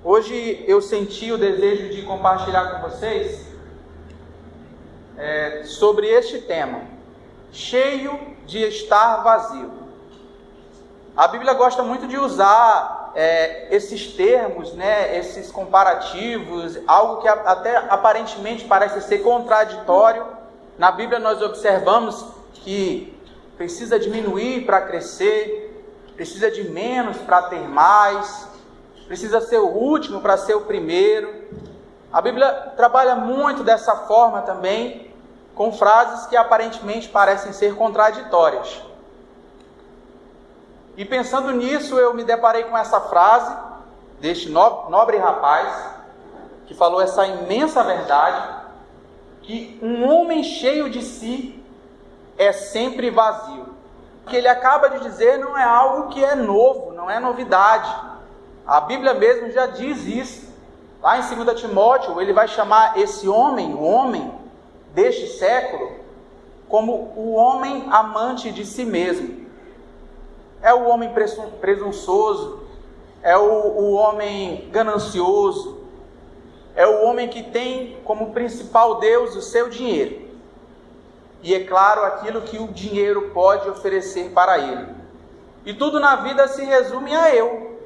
Hoje eu senti o desejo de compartilhar com vocês sobre este tema, cheio de estar vazio. A Bíblia gosta muito de usar esses termos, esses comparativos, algo que até aparentemente parece ser contraditório. Na Bíblia nós observamos que precisa diminuir para crescer, precisa de menos para ter mais, precisa ser o último para ser o primeiro. A Bíblia trabalha muito dessa forma também, com frases que aparentemente parecem ser contraditórias. E pensando nisso, eu me deparei com essa frase deste nobre rapaz, que falou essa imensa verdade, que um homem cheio de si é sempre vazio. O que ele acaba de dizer não é algo que é novo, não é novidade. A Bíblia mesmo já diz isso. Lá em 2 Timóteo, ele vai chamar esse homem, o homem deste século, como o homem amante de si mesmo. É o homem presunçoso, é o homem ganancioso, é o homem que tem como principal Deus o seu dinheiro. E é claro, aquilo que o dinheiro pode oferecer para ele. E tudo na vida se resume a eu.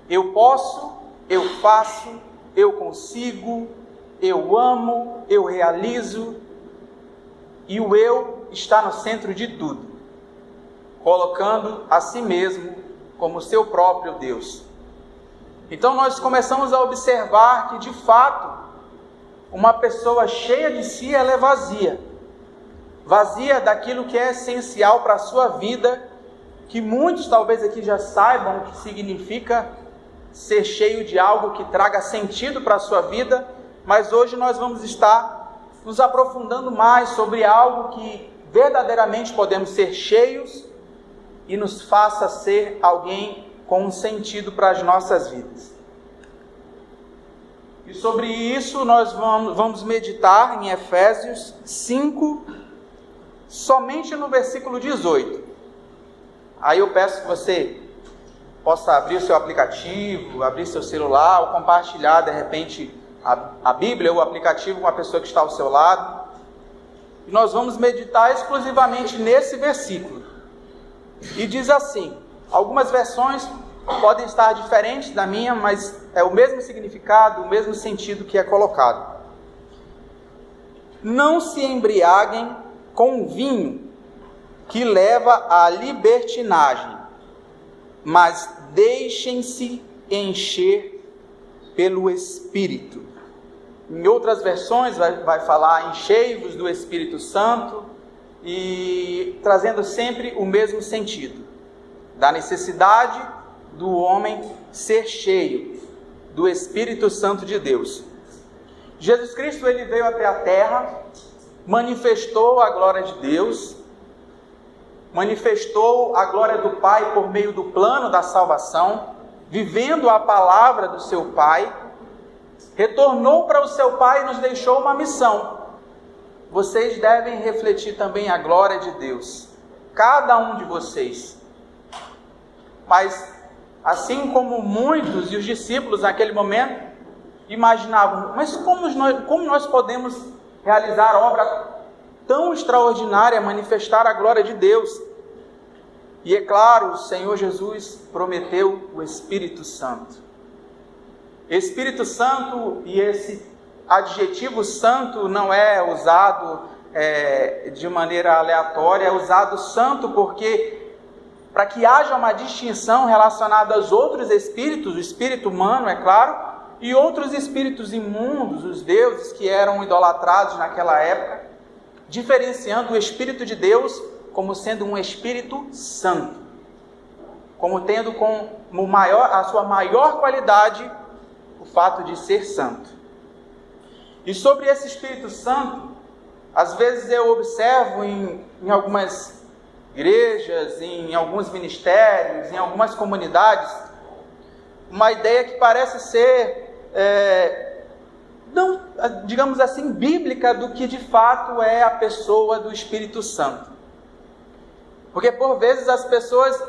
Eu posso, eu faço, eu consigo, eu amo, eu realizo. E o eu está no centro de tudo, colocando a si mesmo como seu próprio Deus. Então nós começamos a observar que de fato, uma pessoa cheia de si, ela é vazia. Vazia daquilo que é essencial para a sua vida, que muitos talvez aqui já saibam o que significa ser cheio de algo que traga sentido para a sua vida, mas hoje nós vamos estar nos aprofundando mais sobre algo que verdadeiramente podemos ser cheios e nos faça ser alguém com um sentido para as nossas vidas. E sobre isso nós vamos meditar em Efésios 5, somente no versículo 18. Aí eu peço que você possa abrir o seu aplicativo, abrir seu celular, ou compartilhar de repente a Bíblia ou o aplicativo com a pessoa que está ao seu lado. E nós vamos meditar exclusivamente nesse versículo. E diz assim, algumas versões podem estar diferentes da minha, mas é o mesmo significado, o mesmo sentido que é colocado. Não se embriaguem com vinho, que leva à libertinagem, mas deixem-se encher pelo Espírito. Em outras versões vai falar enchei-vos do Espírito Santo, e trazendo sempre o mesmo sentido, da necessidade do homem ser cheio do Espírito Santo de Deus. Jesus Cristo, ele veio até a terra, manifestou a glória de Deus, manifestou a glória do Pai por meio do plano da salvação, vivendo a palavra do seu Pai, retornou para o seu Pai e nos deixou uma missão. Vocês devem refletir também a glória de Deus, cada um de vocês. Mas, assim como muitos e os discípulos naquele momento imaginavam, mas como nós podemos realizar obra tão extraordinária, manifestar a glória de Deus? E é claro, o Senhor Jesus prometeu o Espírito Santo. Espírito Santo, e esse adjetivo santo não é usado de maneira aleatória, é usado santo porque, para que haja uma distinção relacionada aos outros espíritos, o espírito humano, é claro, e outros espíritos imundos, os deuses que eram idolatrados naquela época, diferenciando o Espírito de Deus como sendo um Espírito Santo, como tendo como a sua maior qualidade o fato de ser santo. E sobre esse Espírito Santo, às vezes eu observo em algumas igrejas, em alguns ministérios, em algumas comunidades, uma ideia que parece ser, não, digamos assim, bíblica do que de fato é a pessoa do Espírito Santo. Porque por vezes as pessoas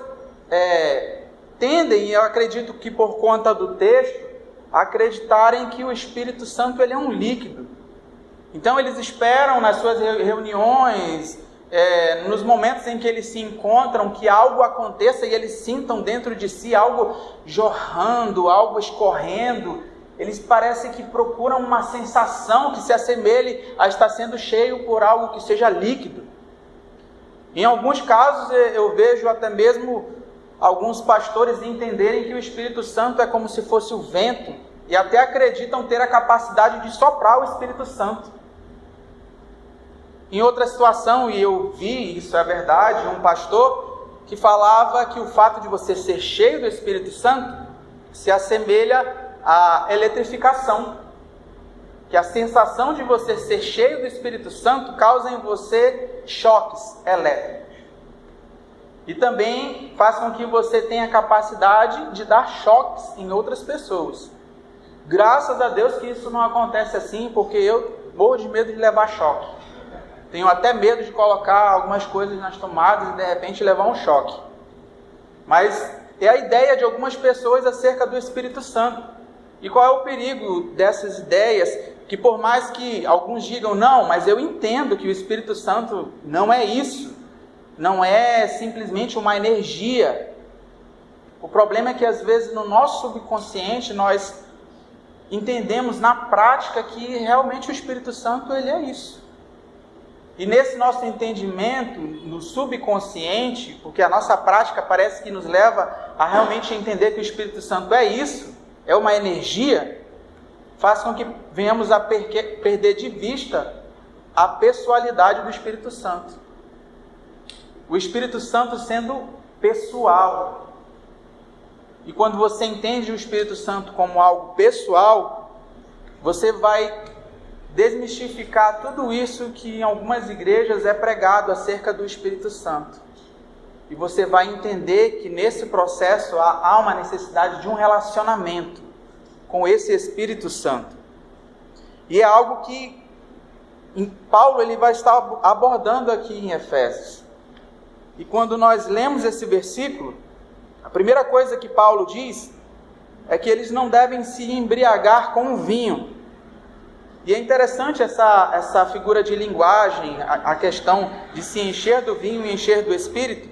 tendem, e eu acredito que por conta do texto, acreditarem que o Espírito Santo ele é um líquido. Então eles esperam nas suas reuniões, nos momentos em que eles se encontram, que algo aconteça e eles sintam dentro de si algo jorrando, algo escorrendo. Eles parecem que procuram uma sensação que se assemelhe a estar sendo cheio por algo que seja líquido. Em alguns casos eu vejo até mesmo alguns pastores entenderem que o Espírito Santo é como se fosse o vento e até acreditam ter a capacidade de soprar o Espírito Santo. Em outra situação, e eu vi, isso é verdade, um pastor que falava que o fato de você ser cheio do Espírito Santo se assemelha à eletrificação. Que a sensação de você ser cheio do Espírito Santo causa em você choques elétricos. E também faz com que você tenha a capacidade de dar choques em outras pessoas. Graças a Deus que isso não acontece assim, porque eu morro de medo de levar choque. Tenho até medo de colocar algumas coisas nas tomadas e de repente levar um choque. Mas é a ideia de algumas pessoas acerca do Espírito Santo. E qual é o perigo dessas ideias? Que por mais que alguns digam, não, mas eu entendo que o Espírito Santo não é isso. Não é simplesmente uma energia. O problema é que às vezes no nosso subconsciente nós entendemos na prática que realmente o Espírito Santo ele é isso. E nesse nosso entendimento, no subconsciente, porque a nossa prática parece que nos leva a realmente entender que o Espírito Santo é isso, é uma energia, faz com que venhamos a perder de vista a pessoalidade do Espírito Santo. O Espírito Santo sendo pessoal. E quando você entende o Espírito Santo como algo pessoal, você vai desmistificar tudo isso que em algumas igrejas é pregado acerca do Espírito Santo. E você vai entender que nesse processo há uma necessidade de um relacionamento com esse Espírito Santo. E é algo que Paulo ele vai estar abordando aqui em Efésios. E quando nós lemos esse versículo, a primeira coisa que Paulo diz é que eles não devem se embriagar com o vinho. E é interessante essa figura de linguagem, a questão de se encher do vinho e encher do Espírito,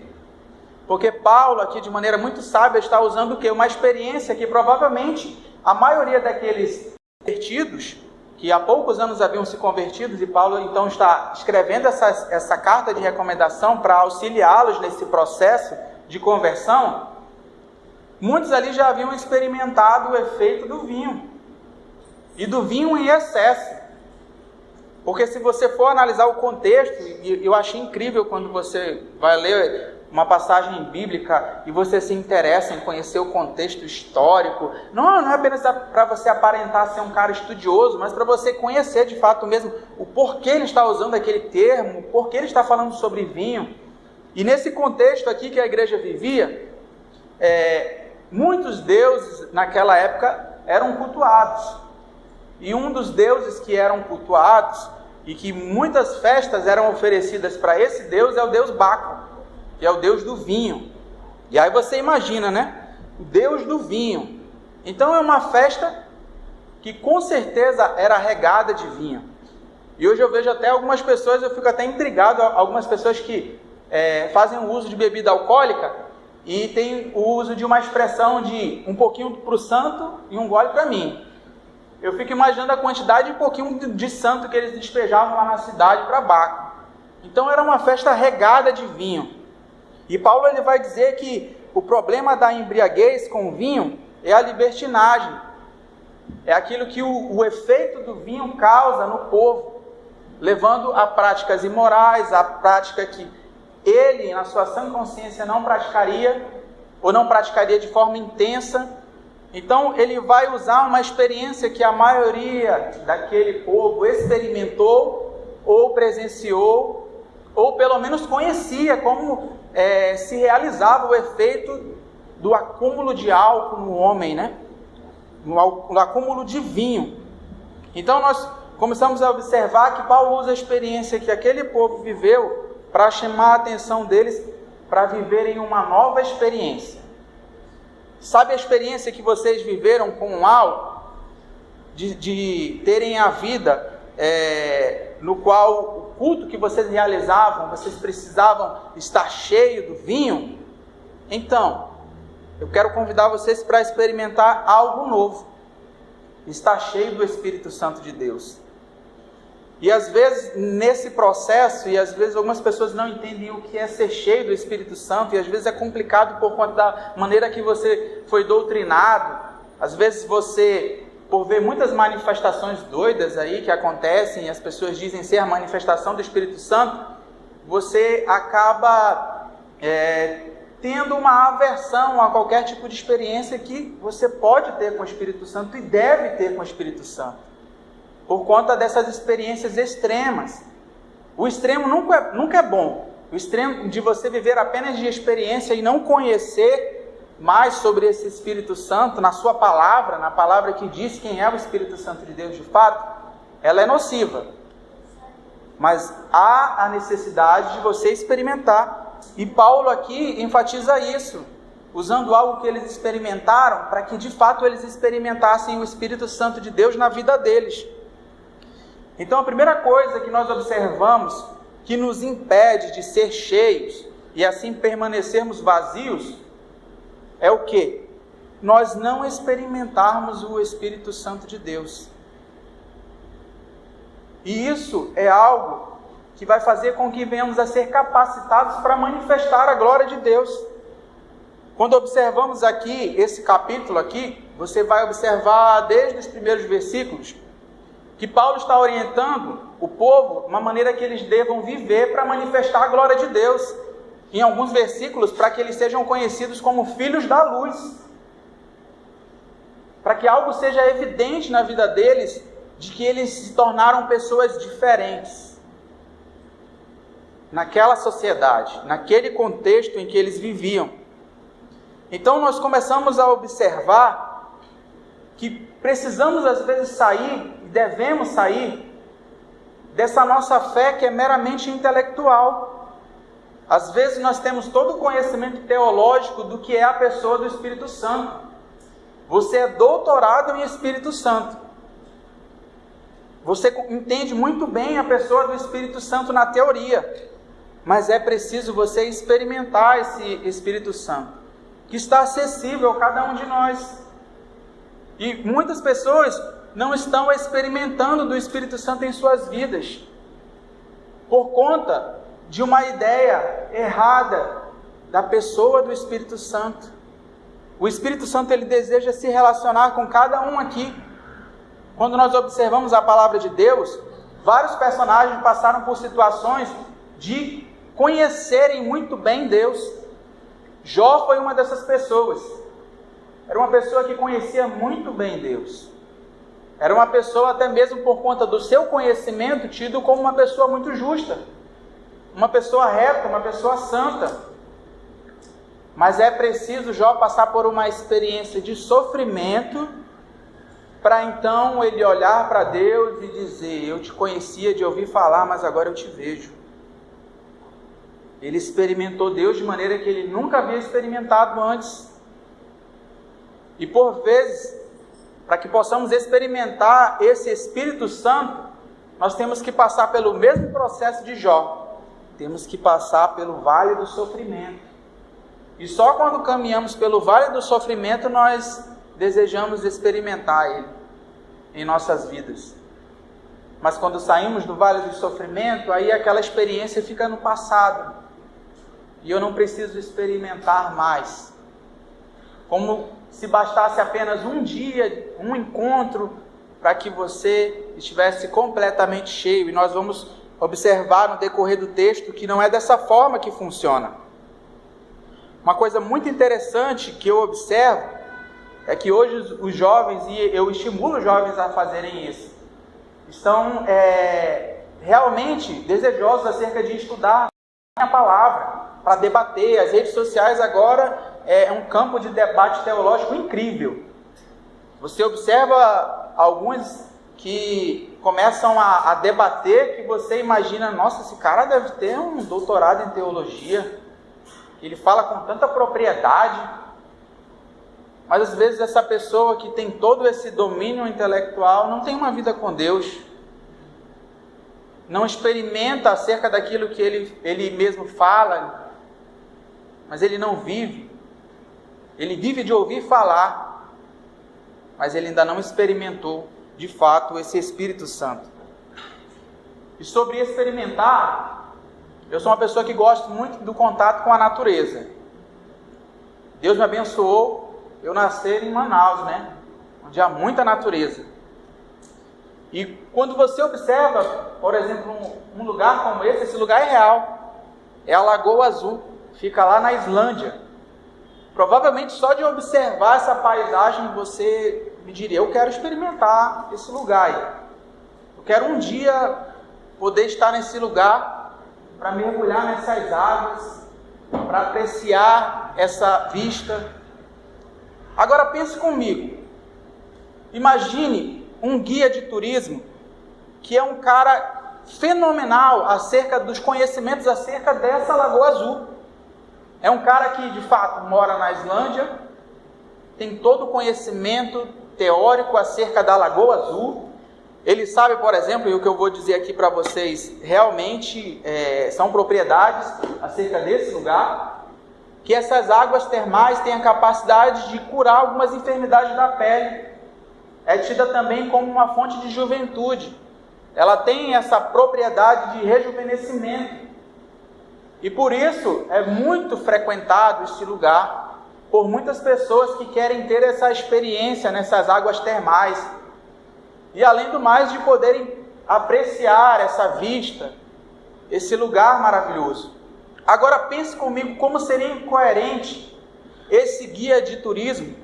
porque Paulo aqui de maneira muito sábia está usando o quê? Uma experiência que provavelmente a maioria daqueles convertidos, que há poucos anos haviam se convertido, e Paulo então está escrevendo essa carta de recomendação para auxiliá-los nesse processo de conversão, muitos ali já haviam experimentado o efeito do vinho. E do vinho em excesso. Porque se você for analisar o contexto, e eu achei incrível quando você vai ler uma passagem bíblica e você se interessa em conhecer o contexto histórico. Não é apenas para você aparentar ser um cara estudioso, mas para você conhecer de fato mesmo o porquê ele está usando aquele termo, o porquê ele está falando sobre vinho. E nesse contexto aqui que a igreja vivia, muitos deuses naquela época eram cultuados. E um dos deuses que eram cultuados e que muitas festas eram oferecidas para esse Deus é o Deus Baco, que é o Deus do vinho. E aí você imagina, né? O Deus do vinho. Então é uma festa que com certeza era regada de vinho. E hoje eu vejo até algumas pessoas, eu fico até intrigado, algumas pessoas que fazem o uso de bebida alcoólica e tem o uso de uma expressão de um pouquinho para o santo e um gole para mim. Eu fico imaginando a quantidade de pouquinho de santo que eles despejavam lá na cidade para Baco. Então era uma festa regada de vinho. E Paulo ele vai dizer que o problema da embriaguez com o vinho é a libertinagem. É aquilo que o efeito do vinho causa no povo, levando a práticas imorais, a prática que ele, na sua sã consciência, não praticaria, ou não praticaria de forma intensa. Então ele vai usar uma experiência que a maioria daquele povo experimentou, ou presenciou, ou pelo menos conhecia como se realizava o efeito do acúmulo de álcool no homem, né? No acúmulo de vinho. Então nós começamos a observar que Paulo usa a experiência que aquele povo viveu para chamar a atenção deles para viverem uma nova experiência. Sabe a experiência que vocês viveram com o álcool? de terem a vida no qual o culto que vocês realizavam, vocês precisavam estar cheio do vinho, então, eu quero convidar vocês para experimentar algo novo, estar cheio do Espírito Santo de Deus. E às vezes, nesse processo, e às vezes algumas pessoas não entendem o que é ser cheio do Espírito Santo, e às vezes é complicado por conta da maneira que você foi doutrinado. Às vezes você, por ver muitas manifestações doidas aí que acontecem, e as pessoas dizem ser a manifestação do Espírito Santo, você acaba tendo uma aversão a qualquer tipo de experiência que você pode ter com o Espírito Santo e deve ter com o Espírito Santo, por conta dessas experiências extremas. O extremo nunca é bom. O extremo de você viver apenas de experiência e não conhecer mais sobre esse Espírito Santo na sua palavra, na palavra que diz quem é o Espírito Santo de Deus de fato, ela é nociva. Mas há a necessidade de você experimentar. E Paulo aqui enfatiza isso, usando algo que eles experimentaram, para que de fato eles experimentassem o Espírito Santo de Deus na vida deles. Então a primeira coisa que nós observamos que nos impede de ser cheios e assim permanecermos vazios é o quê? Nós não experimentarmos o Espírito Santo de Deus. E isso é algo que vai fazer com que venhamos a ser capacitados para manifestar a glória de Deus. Quando observamos aqui, esse capítulo aqui, você vai observar desde os primeiros versículos, que Paulo está orientando o povo uma maneira que eles devam viver para manifestar a glória de Deus. Em alguns versículos, para que eles sejam conhecidos como filhos da luz. Para que algo seja evidente na vida deles, de que eles se tornaram pessoas diferentes. Naquela sociedade, naquele contexto em que eles viviam. Então nós começamos a observar que precisamos às vezes sair, e devemos sair, dessa nossa fé que é meramente intelectual. Às vezes nós temos todo o conhecimento teológico do que é a pessoa do Espírito Santo. Você é doutorado em Espírito Santo. Você entende muito bem a pessoa do Espírito Santo na teoria. Mas é preciso você experimentar esse Espírito Santo, que está acessível a cada um de nós. E muitas pessoas não estão experimentando do Espírito Santo em suas vidas, por conta de uma ideia errada da pessoa do Espírito Santo. O Espírito Santo, ele deseja se relacionar com cada um aqui. Quando nós observamos a palavra de Deus, vários personagens passaram por situações de conhecerem muito bem Deus. Jó foi uma dessas pessoas. Era uma pessoa que conhecia muito bem Deus. Era uma pessoa, até mesmo por conta do seu conhecimento, tido como uma pessoa muito justa, uma pessoa reta, uma pessoa santa. Mas é preciso Jó passar por uma experiência de sofrimento, para então ele olhar para Deus e dizer: eu te conhecia de ouvir falar, mas agora eu te vejo. Ele experimentou Deus de maneira que ele nunca havia experimentado antes. E por vezes, para que possamos experimentar esse Espírito Santo, nós temos que passar pelo mesmo processo de Jó. Temos que passar pelo vale do sofrimento. E só quando caminhamos pelo vale do sofrimento, nós desejamos experimentar ele em nossas vidas. Mas quando saímos do vale do sofrimento, aí aquela experiência fica no passado. E eu não preciso experimentar mais. Como se bastasse apenas um dia, um encontro, para que você estivesse completamente cheio. E nós vamos observar no decorrer do texto que não é dessa forma que funciona. Uma coisa muito interessante que eu observo é que hoje os jovens, e eu estimulo os jovens a fazerem isso, estão realmente desejosos acerca de estudar a palavra, para debater. As redes sociais agora é um campo de debate teológico incrível. Você observa alguns que começam a debater, que você imagina: nossa, esse cara deve ter um doutorado em teologia, ele fala com tanta propriedade. Mas às vezes essa pessoa que tem todo esse domínio intelectual não tem uma vida com Deus, não experimenta acerca daquilo que ele mesmo fala, mas ele não vive. Ele vive de ouvir falar, mas ele ainda não experimentou de fato esse Espírito Santo. E sobre experimentar, eu sou uma pessoa que gosta muito do contato com a natureza. Deus me abençoou eu nascer em Manaus, onde há muita natureza. E quando você observa, por exemplo, um lugar como esse lugar é real. É a Lagoa Azul, fica lá na Islândia. Provavelmente só de observar essa paisagem você me diria, eu quero experimentar esse lugar aí. Eu quero um dia poder estar nesse lugar para mergulhar nessas águas, para apreciar essa vista. Agora pense comigo, imagine um guia de turismo que é um cara fenomenal acerca dos conhecimentos acerca dessa Lagoa Azul. É um cara que de fato mora na Islândia, tem todo o conhecimento teórico acerca da Lagoa Azul. Ele sabe, por exemplo, e o que eu vou dizer aqui para vocês realmente são propriedades acerca desse lugar, que essas águas termais têm a capacidade de curar algumas enfermidades da pele. É tida também como uma fonte de juventude. Ela tem essa propriedade de rejuvenescimento. E por isso é muito frequentado este lugar por muitas pessoas que querem ter essa experiência nessas águas termais. E além do mais, de poderem apreciar essa vista, esse lugar maravilhoso. Agora pense comigo como seria incoerente esse guia de turismo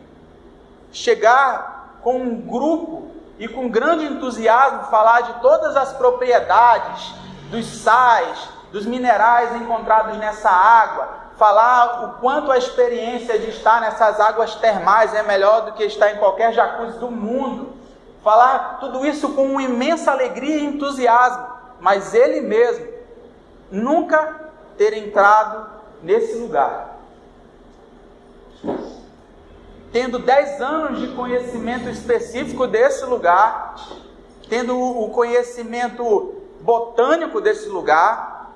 chegar com um grupo e com grande entusiasmo falar de todas as propriedades, dos sais, dos minerais encontrados nessa água, falar o quanto a experiência de estar nessas águas termais é melhor do que estar em qualquer jacuzzi do mundo, falar tudo isso com uma imensa alegria e entusiasmo, mas ele mesmo nunca ter entrado nesse lugar. Tendo 10 anos de conhecimento específico desse lugar, tendo o conhecimento botânico desse lugar,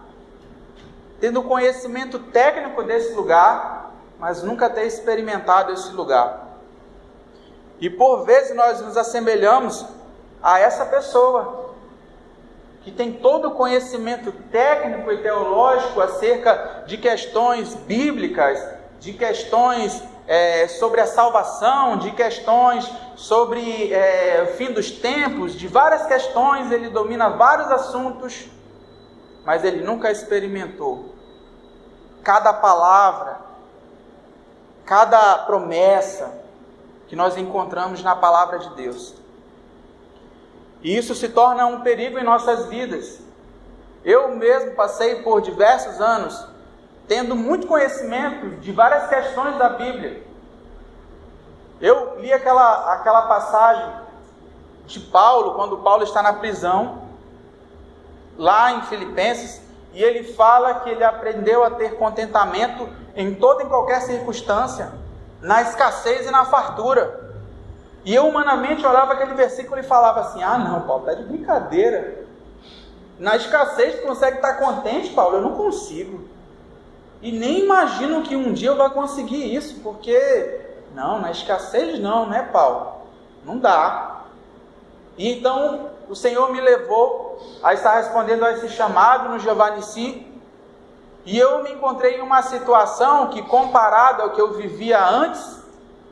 tendo o conhecimento técnico desse lugar, mas nunca ter experimentado esse lugar. E por vezes nós nos assemelhamos a essa pessoa, que tem todo o conhecimento técnico e teológico acerca de questões bíblicas, de questões sobre a salvação, de questões sobre o fim dos tempos, de várias questões, ele domina vários assuntos, mas ele nunca experimentou cada palavra, cada promessa que nós encontramos na palavra de Deus. E isso se torna um perigo em nossas vidas. Eu mesmo passei por diversos anos tendo muito conhecimento de várias questões da Bíblia. Eu li aquela passagem de Paulo, quando Paulo está na prisão, lá em Filipenses, e ele fala que ele aprendeu a ter contentamento em toda e qualquer circunstância, na escassez e na fartura. E eu humanamente olhava aquele versículo e falava assim, não, Paulo, tá de brincadeira. Na escassez tu consegue estar contente, Paulo? Eu não consigo. E nem imagino que um dia eu vou conseguir isso, porque, não, na escassez não, né, Paulo? Não dá. E então o Senhor me levou a estar respondendo a esse chamado no Jeová Nissi, e eu me encontrei em uma situação que, comparado ao que eu vivia antes,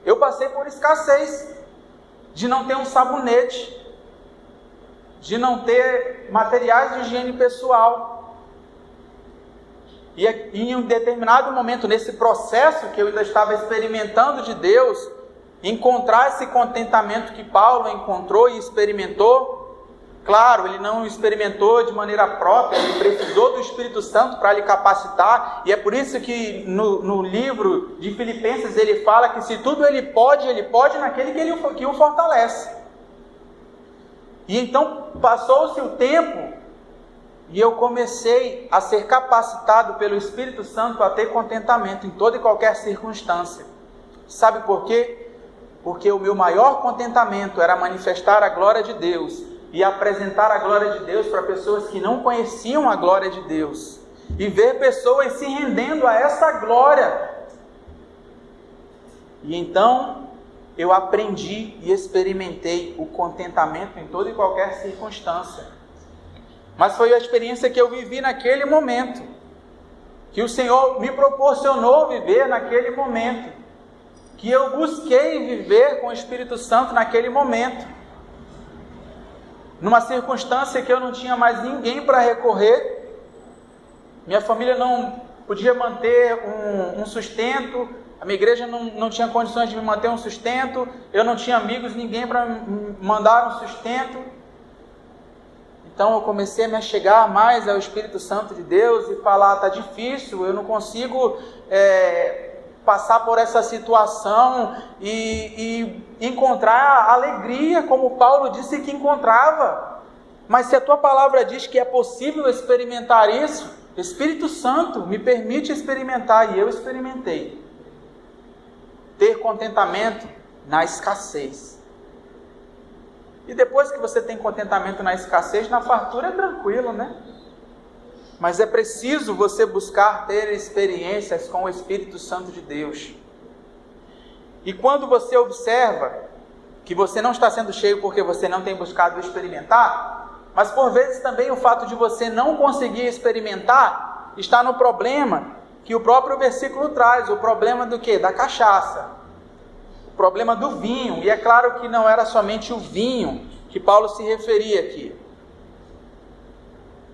eu passei por escassez, de não ter um sabonete, de não ter materiais de higiene pessoal. E em um determinado momento, nesse processo que eu ainda estava experimentando de Deus, encontrar esse contentamento que Paulo encontrou e experimentou. Claro, ele não experimentou de maneira própria, ele precisou do Espírito Santo para lhe capacitar, e é por isso que no livro de Filipenses ele fala que se tudo ele pode naquele que o fortalece. E então passou-se o tempo, e eu comecei a ser capacitado pelo Espírito Santo a ter contentamento em toda e qualquer circunstância. Sabe por quê? porque o meu maior contentamento era manifestar a glória de Deus e apresentar a glória de Deus para pessoas que não conheciam a glória de Deus, e ver pessoas se rendendo a essa glória. E então eu aprendi e experimentei o contentamento em toda e qualquer circunstância. Mas foi a experiência que eu vivi naquele momento, que o Senhor me proporcionou viver naquele momento, que eu busquei viver com o Espírito Santo naquele momento, numa circunstância que eu não tinha mais ninguém para recorrer, minha família não podia manter um sustento, a minha igreja não tinha condições de me manter um sustento, eu não tinha amigos, ninguém para me mandar um sustento. Então eu comecei a me achegar mais ao Espírito Santo de Deus e falar: está difícil, eu não consigo passar por essa situação e encontrar alegria como Paulo disse que encontrava. Mas se a tua palavra diz que é possível experimentar isso, Espírito Santo me permite experimentar, e eu experimentei. Ter contentamento na escassez. E depois que você tem contentamento na escassez, na fartura é tranquilo, né? Mas é preciso você buscar ter experiências com o Espírito Santo de Deus. E quando você observa que você não está sendo cheio porque você não tem buscado experimentar, mas por vezes também o fato de você não conseguir experimentar está no problema que o próprio versículo traz, o problema do quê? Da cachaça, o problema do vinho. E é claro que não era somente o vinho que Paulo se referia aqui.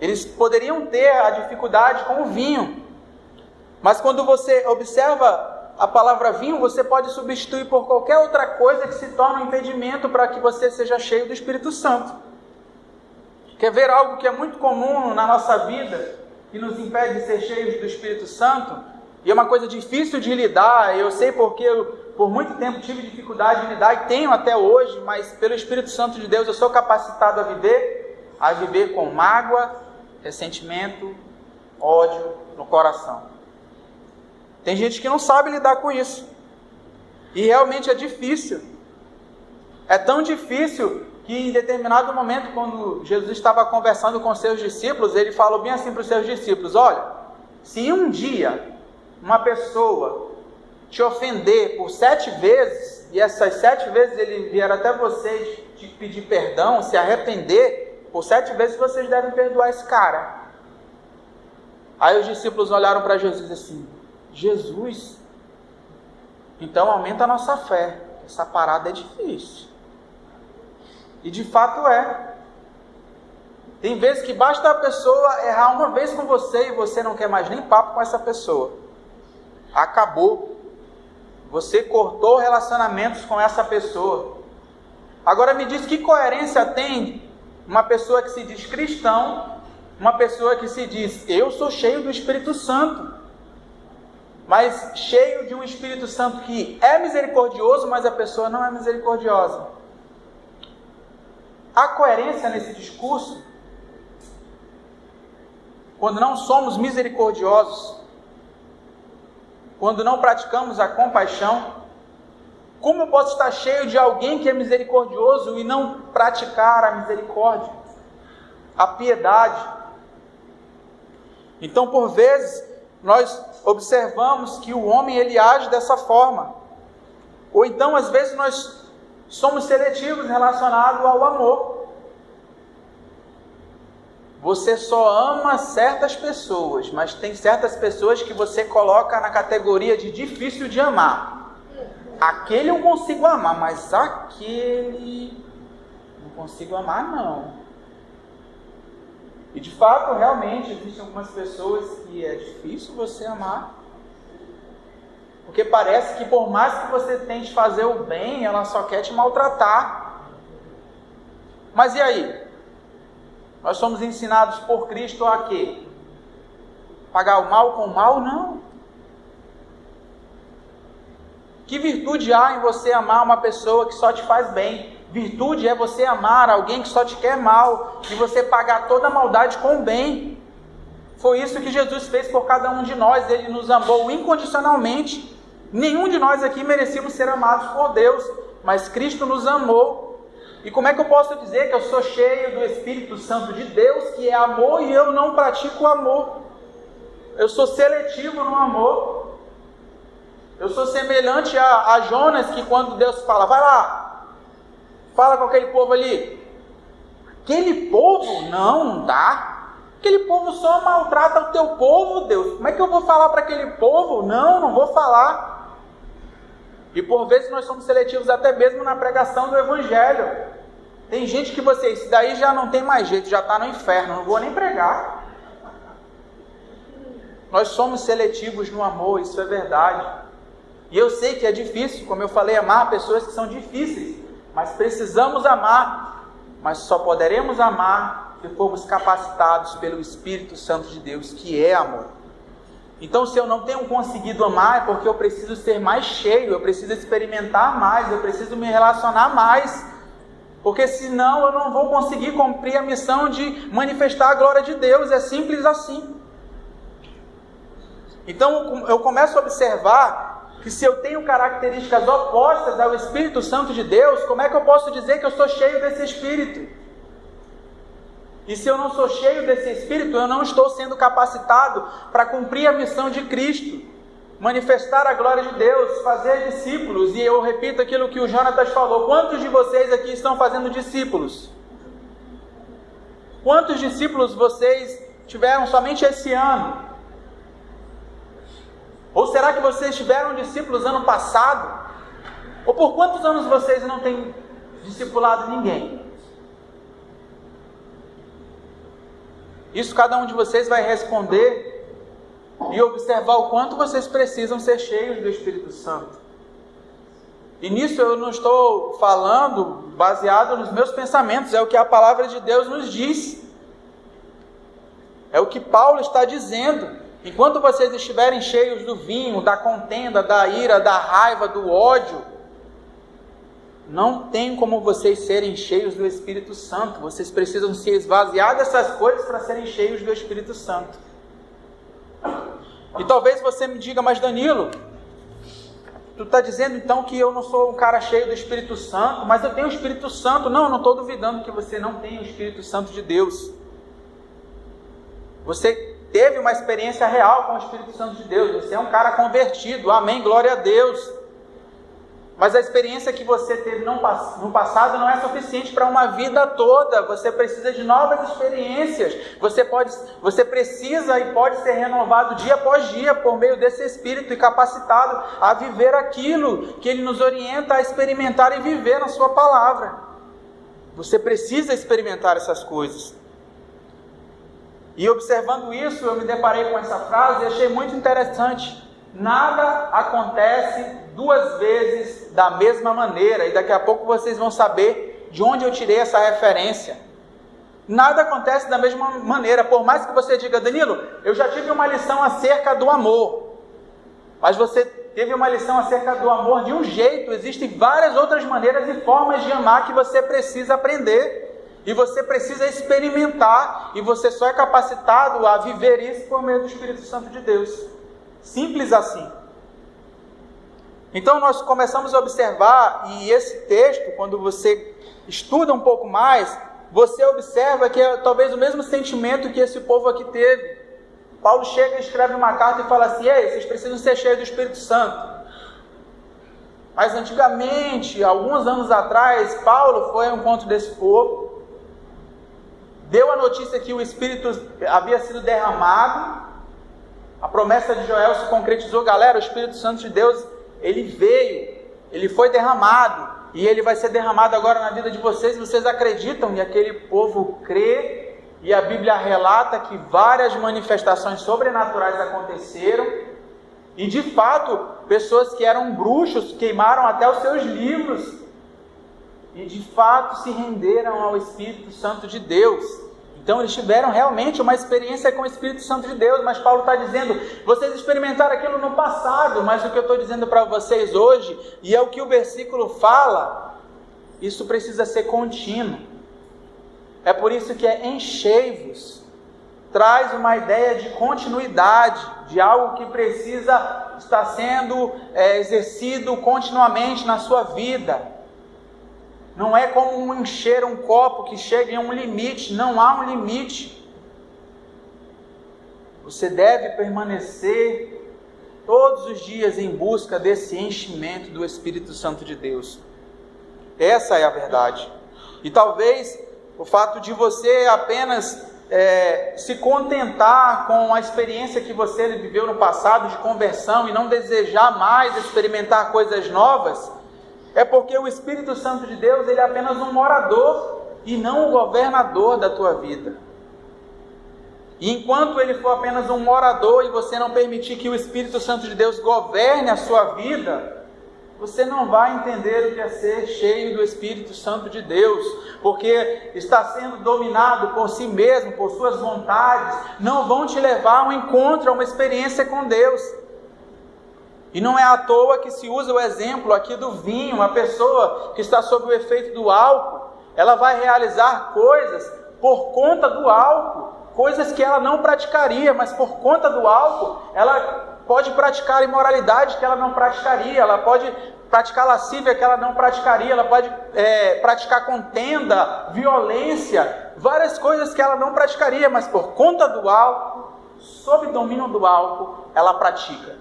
Eles poderiam ter a dificuldade com o vinho, mas quando você observa a palavra vinho, você pode substituir por qualquer outra coisa que se torne um impedimento para que você seja cheio do Espírito Santo. Quer ver algo que é muito comum na nossa vida, que nos impede de ser cheios do Espírito Santo, e é uma coisa difícil de lidar? Eu sei porque eu, por muito tempo, tive dificuldade de lidar, e tenho até hoje, mas pelo Espírito Santo de Deus eu sou capacitado a viver com mágoa, ressentimento, ódio no coração. Tem gente que não sabe lidar com isso, e realmente é difícil. É tão difícil que em determinado momento, quando Jesus estava conversando com seus discípulos, ele falou bem assim para os seus discípulos: olha, se um dia uma pessoa te ofender por 7 vezes, e essas 7 vezes ele vier até vocês te pedir perdão, se arrepender, por 7 vezes vocês devem perdoar esse cara. Aí os discípulos olharam para Jesus assim: Jesus, então aumenta a nossa fé, essa parada é difícil. E de fato é. Tem vezes que basta a pessoa errar uma vez com você e você não quer mais nem papo com essa pessoa. Acabou. Você cortou relacionamentos com essa pessoa. Agora me diz, que coerência tem uma pessoa que se diz cristão, uma pessoa que se diz: eu sou cheio do Espírito Santo, mas cheio de um Espírito Santo que é misericordioso, mas a pessoa não é misericordiosa? Há coerência nesse discurso? Quando não somos misericordiosos, quando não praticamos a compaixão, como eu posso estar cheio de alguém que é misericordioso e não praticar a misericórdia, a piedade? Então, por vezes, nós observamos que o homem ele age dessa forma. Ou então, às vezes, nós somos seletivos relacionados ao amor. Você só ama certas pessoas, mas tem certas pessoas que você coloca na categoria de difícil de amar. Aquele eu consigo amar, mas aquele não consigo amar não. E de fato, realmente, existem algumas pessoas que é difícil você amar, porque parece que por mais que você tente fazer o bem, ela só quer te maltratar. Mas e aí? Nós somos ensinados por Cristo a quê? Pagar o mal com o mal? Não. Que virtude há em você amar uma pessoa que só te faz bem? Virtude é você amar alguém que só te quer mal, e você pagar toda a maldade com o bem. Foi isso que Jesus fez por cada um de nós. Ele nos amou incondicionalmente. Nenhum de nós aqui merecíamos ser amados por Deus, mas Cristo nos amou. E como é que eu posso dizer que eu sou cheio do Espírito Santo de Deus, que é amor, e eu não pratico o amor? Eu sou seletivo no amor. Eu sou semelhante a Jonas, que quando Deus fala, vai lá, fala com aquele povo ali. Aquele povo, não dá. Aquele povo só maltrata o teu povo, Deus. Como é que eu vou falar para aquele povo? Não vou falar. E por vezes nós somos seletivos até mesmo na pregação do Evangelho. Tem gente que isso daí já não tem mais jeito, já está no inferno, não vou nem pregar. Nós somos seletivos no amor, isso é verdade. E eu sei que é difícil, como eu falei, amar pessoas que são difíceis. Mas precisamos amar. Mas só poderemos amar se formos capacitados pelo Espírito Santo de Deus, que é amor. Então, se eu não tenho conseguido amar, é porque eu preciso ser mais cheio, eu preciso experimentar mais, eu preciso me relacionar mais, porque senão eu não vou conseguir cumprir a missão de manifestar a glória de Deus, é simples assim. Então, eu começo a observar que se eu tenho características opostas ao Espírito Santo de Deus, como é que eu posso dizer que eu sou cheio desse Espírito? E se eu não sou cheio desse Espírito, eu não estou sendo capacitado para cumprir a missão de Cristo, manifestar a glória de Deus, fazer discípulos. E eu repito aquilo que o Jonatas falou: quantos de vocês aqui estão fazendo discípulos? Quantos discípulos vocês tiveram somente esse ano? Ou será que vocês tiveram discípulos ano passado? Ou por quantos anos vocês não têm discipulado ninguém? Isso cada um de vocês vai responder e observar o quanto vocês precisam ser cheios do Espírito Santo. E nisso eu não estou falando baseado nos meus pensamentos, é o que a palavra de Deus nos diz. É o que Paulo está dizendo. Enquanto vocês estiverem cheios do vinho, da contenda, da ira, da raiva, do ódio, não tem como vocês serem cheios do Espírito Santo. Vocês precisam se esvaziar dessas coisas para serem cheios do Espírito Santo. E talvez você me diga, mas Danilo, tu está dizendo então que eu não sou um cara cheio do Espírito Santo, mas eu tenho o Espírito Santo. Não, eu não estou duvidando que você não tem o Espírito Santo de Deus. Você teve uma experiência real com o Espírito Santo de Deus. Você é um cara convertido, amém, glória a Deus. Mas a experiência que você teve no passado não é suficiente para uma vida toda. Você precisa de novas experiências. Você precisa e pode ser renovado dia após dia por meio desse Espírito e capacitado a viver aquilo que Ele nos orienta a experimentar e viver na Sua palavra. Você precisa experimentar essas coisas. E observando isso, eu me deparei com essa frase e achei muito interessante. Nada acontece duas vezes da mesma maneira. E daqui a pouco vocês vão saber de onde eu tirei essa referência. Nada acontece da mesma maneira. Por mais que você diga, Danilo, eu já tive uma lição acerca do amor. Mas você teve uma lição acerca do amor de um jeito. Existem várias outras maneiras e formas de amar que você precisa aprender. E você precisa experimentar. E você só é capacitado a viver isso por meio do Espírito Santo de Deus. Simples assim. Então nós começamos a observar, e esse texto, quando você estuda um pouco mais, você observa que é talvez o mesmo sentimento que esse povo aqui teve. Paulo chega e escreve uma carta e fala assim: ei, vocês precisam ser cheios do Espírito Santo. Mas antigamente, alguns anos atrás, Paulo foi ao encontro desse povo, deu a notícia que o Espírito havia sido derramado. A promessa de Joel se concretizou. Galera, o Espírito Santo de Deus, ele veio, ele foi derramado, e ele vai ser derramado agora na vida de vocês. Vocês acreditam? E aquele povo crê, e a Bíblia relata que várias manifestações sobrenaturais aconteceram, e de fato, pessoas que eram bruxos queimaram até os seus livros, e de fato se renderam ao Espírito Santo de Deus. Então eles tiveram realmente uma experiência com o Espírito Santo de Deus, mas Paulo está dizendo, vocês experimentaram aquilo no passado, mas o que eu estou dizendo para vocês hoje, e é o que o versículo fala, isso precisa ser contínuo. É por isso que é enchei-vos, traz uma ideia de continuidade, de algo que precisa estar sendo exercido continuamente na sua vida. Não é como encher um copo que chega em um limite, não há um limite. Você deve permanecer todos os dias em busca desse enchimento do Espírito Santo de Deus. Essa é a verdade. E talvez o fato de você apenas se contentar com a experiência que você viveu no passado de conversão e não desejar mais experimentar coisas novas, é porque o Espírito Santo de Deus, ele é apenas um morador e não o governador da tua vida. E enquanto ele for apenas um morador e você não permitir que o Espírito Santo de Deus governe a sua vida, você não vai entender o que é ser cheio do Espírito Santo de Deus, porque está sendo dominado por si mesmo, por suas vontades, não vão te levar a um encontro, a uma experiência com Deus. E não é à toa que se usa o exemplo aqui do vinho. Uma pessoa que está sob o efeito do álcool, ela vai realizar coisas por conta do álcool, coisas que ela não praticaria, mas por conta do álcool, ela pode praticar imoralidade que ela não praticaria, ela pode praticar lascívia que ela não praticaria, ela pode praticar contenda, violência, várias coisas que ela não praticaria, mas por conta do álcool, sob domínio do álcool, ela pratica.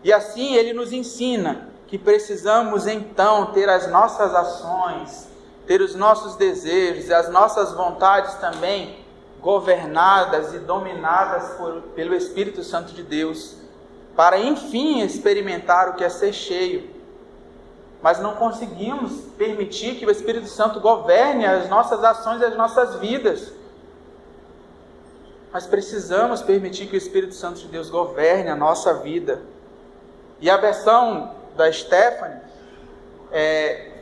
E assim ele nos ensina que precisamos então ter as nossas ações, ter os nossos desejos e as nossas vontades também governadas e dominadas pelo Espírito Santo de Deus, para enfim experimentar o que é ser cheio. Mas não conseguimos permitir que o Espírito Santo governe as nossas ações e as nossas vidas. Mas precisamos permitir que o Espírito Santo de Deus governe a nossa vida. E a versão da Stephanie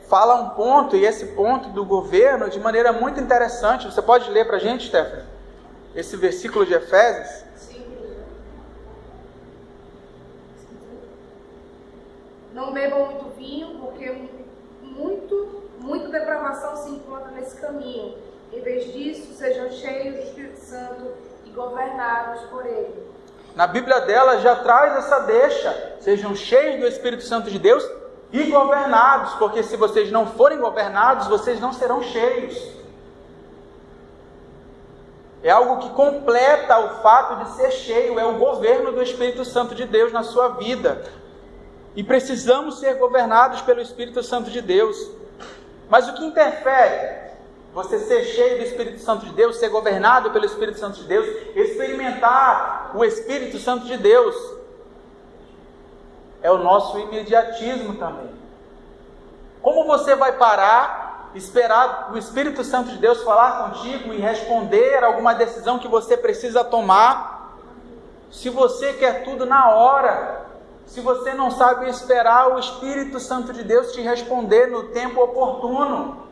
fala um ponto, e esse ponto do governo, de maneira muito interessante. Você pode ler para a gente, Stephanie, esse versículo de Efésios? Sim. Não bebam muito vinho, porque muita depravação se encontra nesse caminho. Em vez disso, sejam cheios do Espírito Santo e governados por ele. Na Bíblia dela já traz essa deixa: sejam cheios do Espírito Santo de Deus e governados, porque se vocês não forem governados, vocês não serão cheios. É algo que completa o fato de ser cheio, é o governo do Espírito Santo de Deus na sua vida. E precisamos ser governados pelo Espírito Santo de Deus. Mas o que interfere você ser cheio do Espírito Santo de Deus, ser governado pelo Espírito Santo de Deus, experimentar o Espírito Santo de Deus, é o nosso imediatismo também. Como você vai parar, esperar o Espírito Santo de Deus falar contigo e responder alguma decisão que você precisa tomar, se você quer tudo na hora, se você não sabe esperar o Espírito Santo de Deus te responder no tempo oportuno?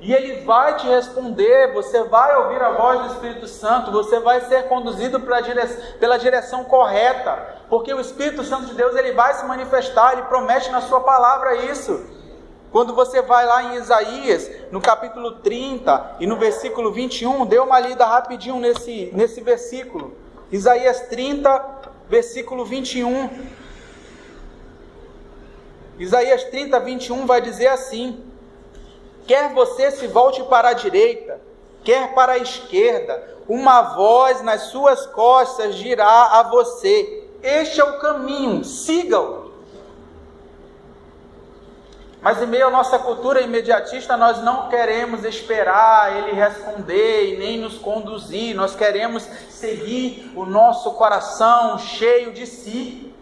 E Ele vai te responder, você vai ouvir a voz do Espírito Santo, você vai ser conduzido pela direção correta, porque o Espírito Santo de Deus, ele vai se manifestar, ele promete na sua palavra isso. Quando você vai lá em Isaías, no capítulo 30 e no versículo 21, dê uma lida rapidinho nesse versículo. Isaías 30, versículo 21. Isaías 30, 21 vai dizer assim: quer você se volte para a direita, quer para a esquerda, uma voz nas suas costas dirá a você: este é o caminho, siga-o. Mas em meio à nossa cultura imediatista, nós não queremos esperar Ele responder e nem nos conduzir. Nós queremos seguir o nosso coração cheio de si.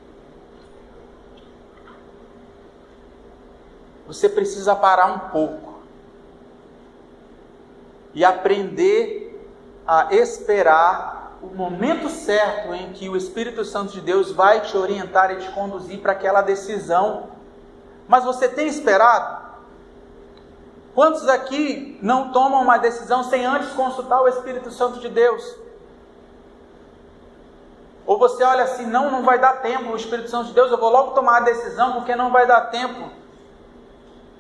Você precisa parar um pouco e aprender a esperar o momento certo em que o Espírito Santo de Deus vai te orientar e te conduzir para aquela decisão. Mas você tem esperado? Quantos aqui não tomam uma decisão sem antes consultar o Espírito Santo de Deus? Ou você olha assim: não vai dar tempo, o Espírito Santo de Deus, eu vou logo tomar a decisão porque não vai dar tempo.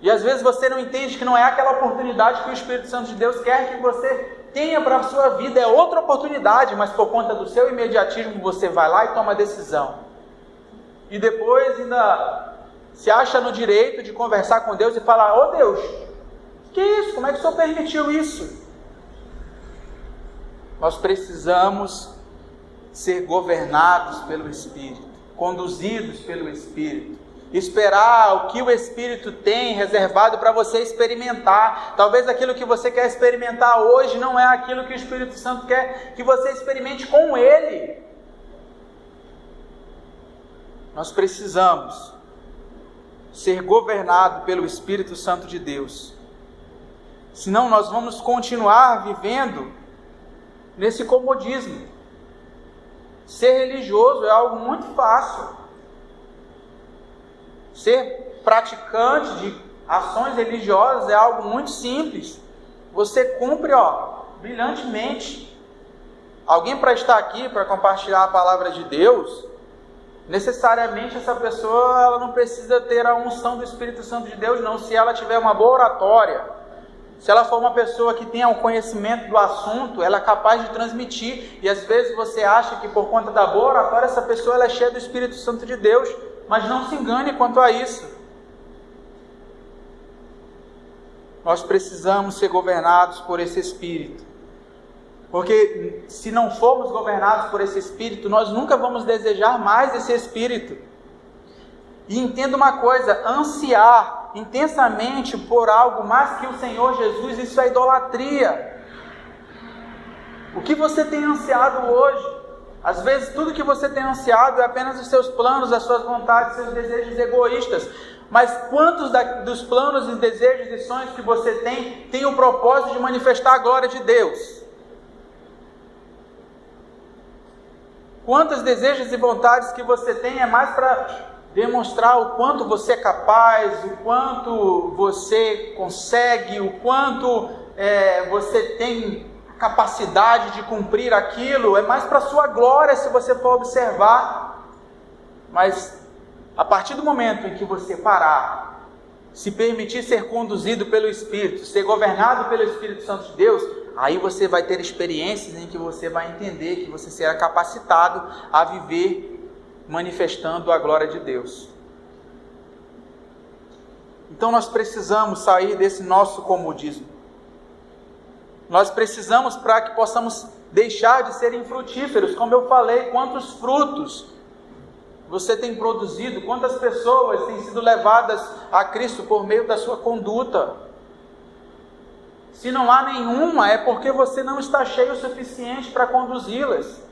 E às vezes você não entende que não é aquela oportunidade que o Espírito Santo de Deus quer que você tenha para a sua vida, é outra oportunidade, mas por conta do seu imediatismo você vai lá e toma a decisão. E depois ainda se acha no direito de conversar com Deus e falar: ô Deus, que isso? Como é que o Senhor permitiu isso? Nós precisamos ser governados pelo Espírito, conduzidos pelo Espírito, esperar o que o Espírito tem reservado para você experimentar. Talvez aquilo que você quer experimentar hoje não é aquilo que o Espírito Santo quer que você experimente com Ele. Nós precisamos ser governados pelo Espírito Santo de Deus. Senão nós vamos continuar vivendo nesse comodismo. Ser religioso é algo muito fácil. Ser praticante de ações religiosas é algo muito simples. Você cumpre, brilhantemente. Alguém para estar aqui, para compartilhar a palavra de Deus, necessariamente essa pessoa ela não precisa ter a unção do Espírito Santo de Deus, não. Se ela tiver uma boa oratória, se ela for uma pessoa que tenha um conhecimento do assunto, ela é capaz de transmitir. E às vezes você acha que por conta da boa oratória essa pessoa ela é cheia do Espírito Santo de Deus, mas não se engane quanto a isso. Nós precisamos ser governados por esse Espírito, porque se não formos governados por esse Espírito, nós nunca vamos desejar mais esse Espírito. E entenda uma coisa: ansiar intensamente por algo mais que o Senhor Jesus, isso é idolatria. O que você tem ansiado hoje? Às vezes tudo que você tem ansiado é apenas os seus planos, as suas vontades, seus desejos egoístas. Mas quantos dos planos e desejos e sonhos que você tem o propósito de manifestar a glória de Deus? Quantos desejos e vontades que você tem é mais para demonstrar o quanto você é capaz, o quanto você consegue, o quanto você tem capacidade de cumprir aquilo, é mais para a sua glória, se você for observar. Mas a partir do momento em que você parar, se permitir ser conduzido pelo Espírito, ser governado pelo Espírito Santo de Deus, aí você vai ter experiências em que você vai entender que você será capacitado a viver manifestando a glória de Deus. Então nós precisamos sair desse nosso comodismo. Nós precisamos, para que possamos deixar de ser infrutíferos. Como eu falei, quantos frutos você tem produzido, quantas pessoas têm sido levadas a Cristo por meio da sua conduta? Se não há nenhuma, é porque você não está cheio o suficiente para conduzi-las.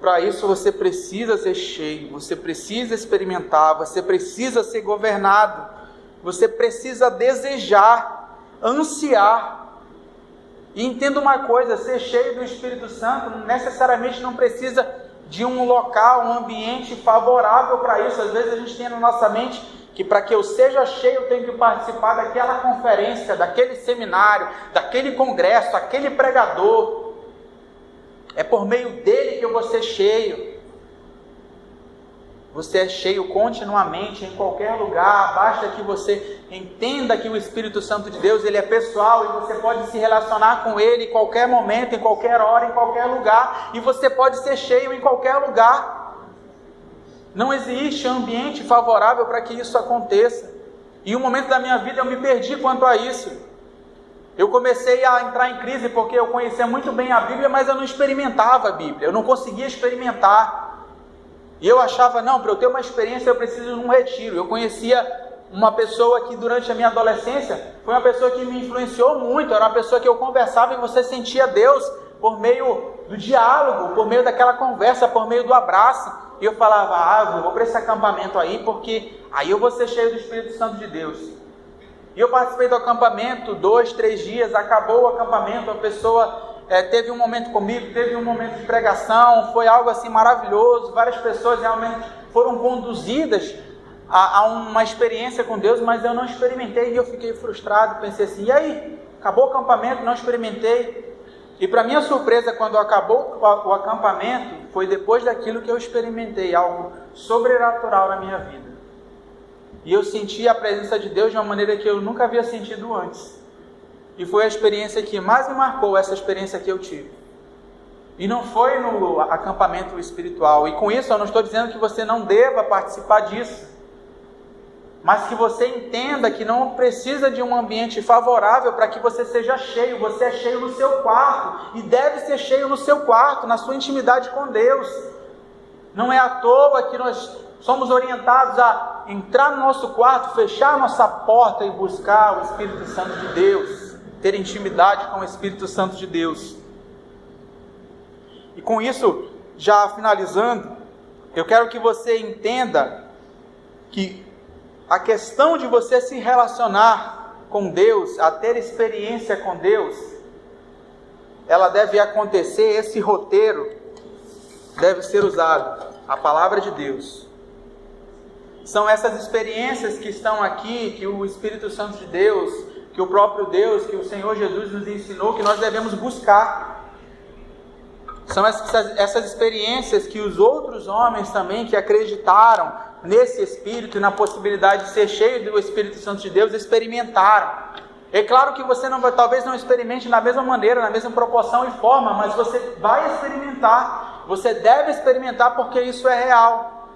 Para isso você precisa ser cheio, você precisa experimentar, você precisa ser governado, você precisa desejar, ansiar. E entenda uma coisa: ser cheio do Espírito Santo necessariamente não precisa de um local, um ambiente favorável para isso. Às vezes a gente tem na nossa mente que para que eu seja cheio eu tenho que participar daquela conferência, daquele seminário, daquele congresso, daquele pregador. É por meio dele que eu vou ser cheio. Você é cheio continuamente, em qualquer lugar. Basta que você entenda que o Espírito Santo de Deus, ele é pessoal, e você pode se relacionar com ele em qualquer momento, em qualquer hora, em qualquer lugar. E você pode ser cheio em qualquer lugar. Não existe ambiente favorável para que isso aconteça. E um momento da minha vida eu me perdi quanto a isso. Eu comecei a entrar em crise porque eu conhecia muito bem a Bíblia, mas eu não experimentava a Bíblia, eu não conseguia experimentar. E eu achava, não, para eu ter uma experiência eu preciso de um retiro. Eu conhecia uma pessoa que durante a minha adolescência foi uma pessoa que me influenciou muito, era uma pessoa que eu conversava e você sentia Deus por meio do diálogo, por meio daquela conversa, por meio do abraço. E eu falava, eu vou para esse acampamento aí, porque aí eu vou ser cheio do Espírito Santo de Deus. E eu participei do acampamento, 2, 3 dias, acabou o acampamento, a pessoa teve um momento comigo, teve um momento de pregação, foi algo assim maravilhoso, várias pessoas realmente foram conduzidas a uma experiência com Deus, mas eu não experimentei e eu fiquei frustrado, pensei assim, e aí? Acabou o acampamento, não experimentei. E para minha surpresa, quando acabou o acampamento, foi depois daquilo que eu experimentei, algo sobrenatural na minha vida. E eu senti a presença de Deus de uma maneira que eu nunca havia sentido antes. E foi a experiência que mais me marcou, essa experiência que eu tive. E não foi no acampamento espiritual. E com isso eu não estou dizendo que você não deva participar disso. Mas que você entenda que não precisa de um ambiente favorável para que você seja cheio. Você é cheio no seu quarto. E deve ser cheio no seu quarto, na sua intimidade com Deus. Não é à toa que nós somos orientados a entrar no nosso quarto, fechar a nossa porta e buscar o Espírito Santo de Deus. Ter intimidade com o Espírito Santo de Deus. E com isso, já finalizando, eu quero que você entenda que a questão de você se relacionar com Deus, a ter experiência com Deus, ela deve acontecer, esse roteiro deve ser usado, a palavra de Deus. São essas experiências que estão aqui, que o Espírito Santo de Deus, que o próprio Deus, que o Senhor Jesus nos ensinou, que nós devemos buscar. São essas experiências que os outros homens também, que acreditaram nesse Espírito e na possibilidade de ser cheio do Espírito Santo de Deus, experimentaram. É claro que você talvez não experimente da mesma maneira, na mesma proporção e forma, mas você vai experimentar. Você deve experimentar porque isso é real.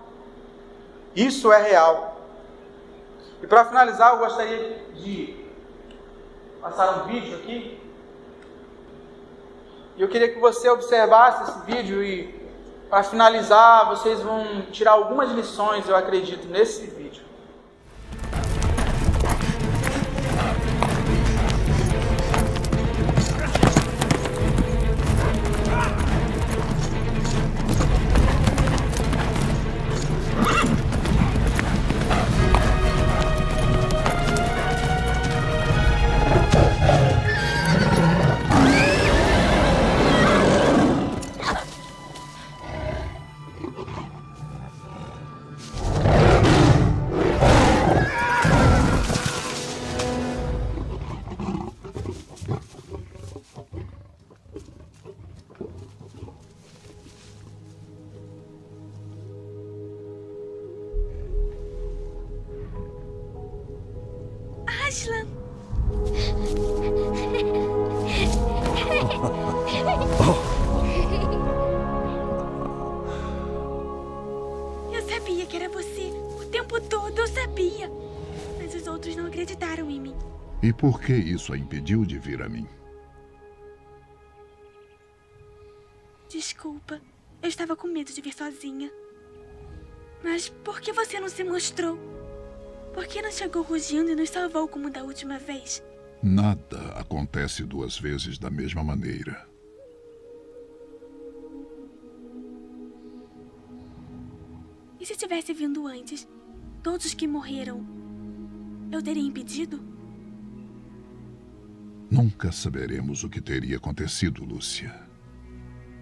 Isso é real. E para finalizar, eu gostaria de passar um vídeo aqui. E eu queria que você observasse esse vídeo e, para finalizar, vocês vão tirar algumas lições, eu acredito, nesse vídeo. Aslan! Eu sabia que era você. O tempo todo eu sabia. Mas os outros não acreditaram em mim. E por que isso a impediu de vir a mim? Desculpa. Eu estava com medo de vir sozinha. Mas por que você não se mostrou? Por que não chegou rugindo e nos salvou como da última vez? Nada acontece duas vezes da mesma maneira. E se tivesse vindo antes? Todos os que morreram, eu teria impedido? Nunca saberemos o que teria acontecido, Lúcia.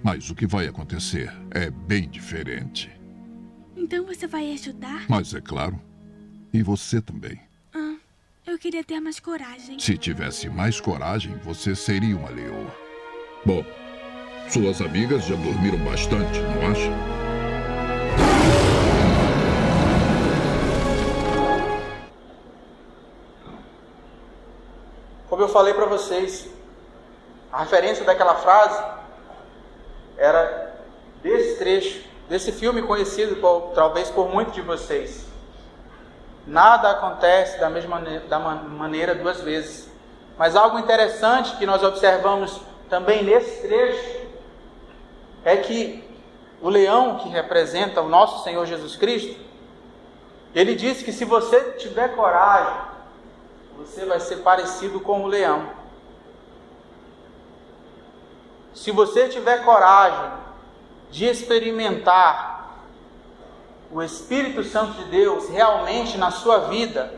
Mas o que vai acontecer é bem diferente. Então você vai ajudar? Mas é claro. E você também. Eu queria ter mais coragem. Se tivesse mais coragem, você seria uma leoa. Bom, suas amigas já dormiram bastante, não acha? Como eu falei para vocês, a referência daquela frase era desse trecho, desse filme conhecido talvez por muitos de vocês. Nada acontece da mesma maneira duas vezes. Mas algo interessante que nós observamos também nesse trecho é que o leão que representa o nosso Senhor Jesus Cristo, ele disse que se você tiver coragem, você vai ser parecido com o leão. Se você tiver coragem de experimentar o Espírito Santo de Deus realmente na sua vida,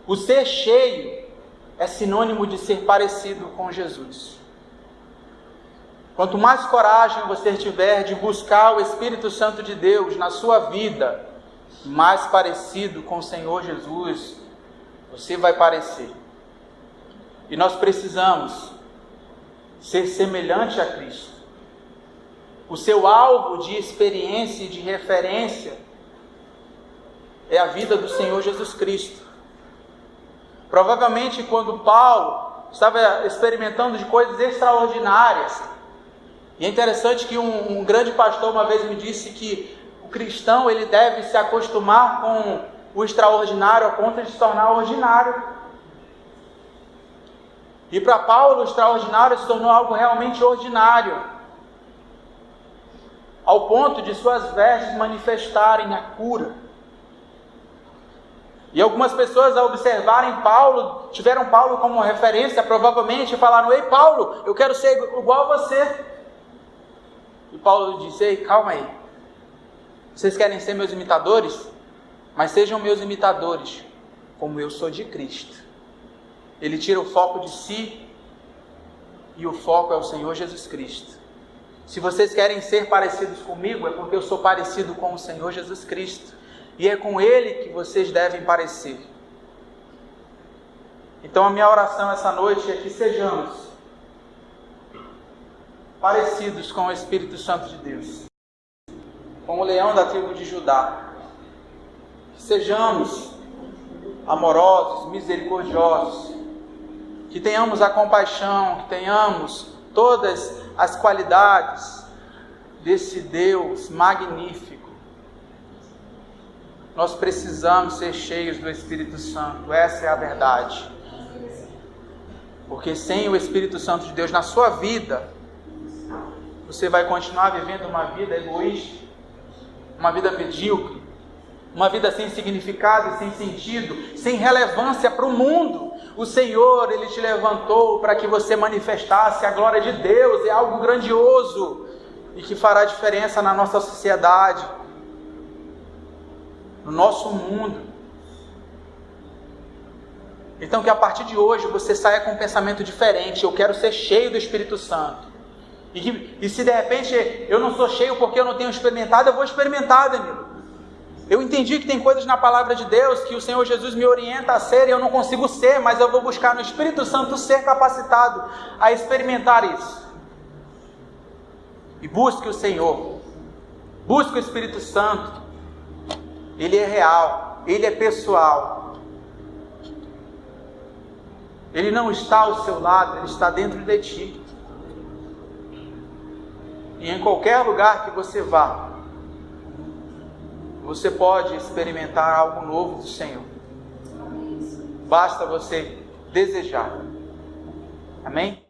o ser cheio é sinônimo de ser parecido com Jesus. Quanto mais coragem você tiver de buscar o Espírito Santo de Deus na sua vida, mais parecido com o Senhor Jesus você vai parecer. E nós precisamos ser semelhante a Cristo. O seu alvo de experiência e de referência é a vida do Senhor Jesus Cristo. Provavelmente quando Paulo estava experimentando de coisas extraordinárias, E é interessante que um grande pastor uma vez me disse que o cristão ele deve se acostumar com o extraordinário a ponto de se tornar ordinário. E para Paulo o extraordinário se tornou algo realmente ordinário, ao ponto de suas vestes manifestarem a cura. E algumas pessoas, ao observarem Paulo, tiveram Paulo como referência, provavelmente, e falaram: ei Paulo, eu quero ser igual a você. E Paulo disse: ei, calma aí, vocês querem ser meus imitadores? Mas sejam meus imitadores, como eu sou de Cristo. Ele tira o foco de si, e o foco é o Senhor Jesus Cristo. Se vocês querem ser parecidos comigo, é porque eu sou parecido com o Senhor Jesus Cristo. E é com Ele que vocês devem parecer. Então a minha oração essa noite é que sejamos parecidos com o Espírito Santo de Deus, como o leão da tribo de Judá. Que sejamos amorosos, misericordiosos, que tenhamos a compaixão, que tenhamos todas as qualidades desse Deus magnífico. Nós precisamos ser cheios do Espírito Santo, essa é a verdade. Porque sem o Espírito Santo de Deus na sua vida, você vai continuar vivendo uma vida egoísta, uma vida medíocre, uma vida sem significado, sem sentido, sem relevância para o mundo. O Senhor, Ele te levantou para que você manifestasse a glória de Deus, é algo grandioso e que fará diferença na nossa sociedade, no nosso mundo. Então que a partir de hoje você saia com um pensamento diferente: eu quero ser cheio do Espírito Santo. E se de repente eu não sou cheio porque eu não tenho experimentado, eu vou experimentar, Danilo. Eu entendi que tem coisas na palavra de Deus que o Senhor Jesus me orienta a ser e eu não consigo ser, mas eu vou buscar no Espírito Santo ser capacitado a experimentar isso. E busque o Senhor, busque o Espírito Santo. Ele é real, Ele é pessoal. Ele não está ao seu lado, Ele está dentro de ti. E em qualquer lugar que você vá, você pode experimentar algo novo do Senhor. Basta você desejar. Amém?